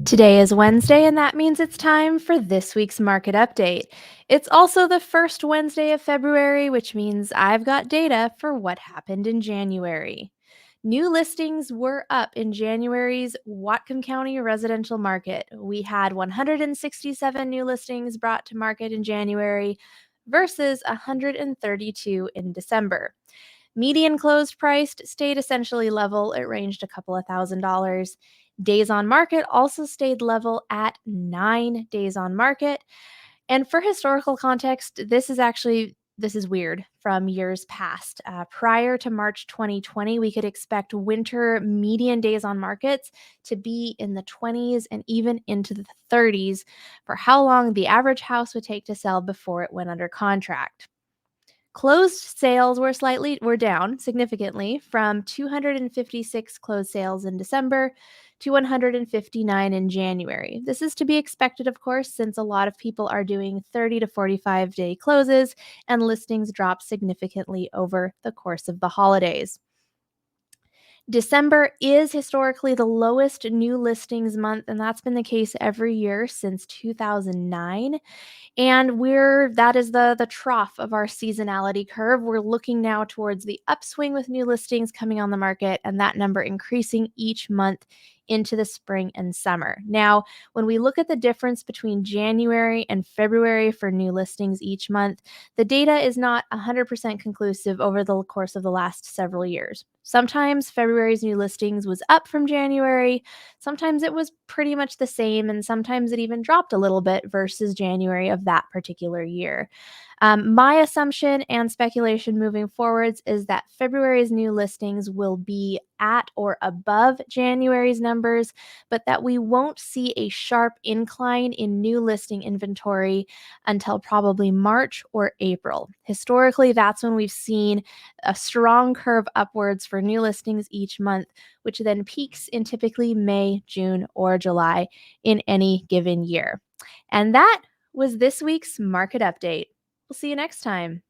Today is Wednesday, and that means it's time for this week's market update. It's also the first Wednesday of February, which means I've got data for what happened in January. New listings were up in January's Whatcom County residential market. We had 167 new listings brought to market in January versus 132 in December. Median closed price stayed essentially level. It ranged a couple of $1,000s. Days on market also stayed level at 9 days on market. And for historical context, this is weird from years past. Prior to March 2020, we could expect winter median days on markets to be in the 20s and even into the 30s for how long the average house would take to sell before it went under contract. Closed sales were down significantly from 256 closed sales in December to 159 in January. This is to be expected, of course, since a lot of people are doing 30 to 45-day closes and listings drop significantly over the course of the holidays. December is historically the lowest new listings month, and that's been the case every year since 2009. And that is the trough of our seasonality curve. We're looking now towards the upswing with new listings coming on the market and that number increasing each month into the spring and summer. Now, when we look at the difference between January and February for new listings each month, the data is not 100% conclusive over the course of the last several years. Sometimes February's new listings was up from January, sometimes it was pretty much the same, and sometimes it even dropped a little bit versus January of that particular year. My assumption and speculation moving forwards is that February's new listings will be at or above January's numbers, but that we won't see a sharp incline in new listing inventory until probably March or April. Historically, that's when we've seen a strong curve upwards for new listings each month, which then peaks in typically May, June, or July in any given year. And that was this week's market update. We'll see you next time.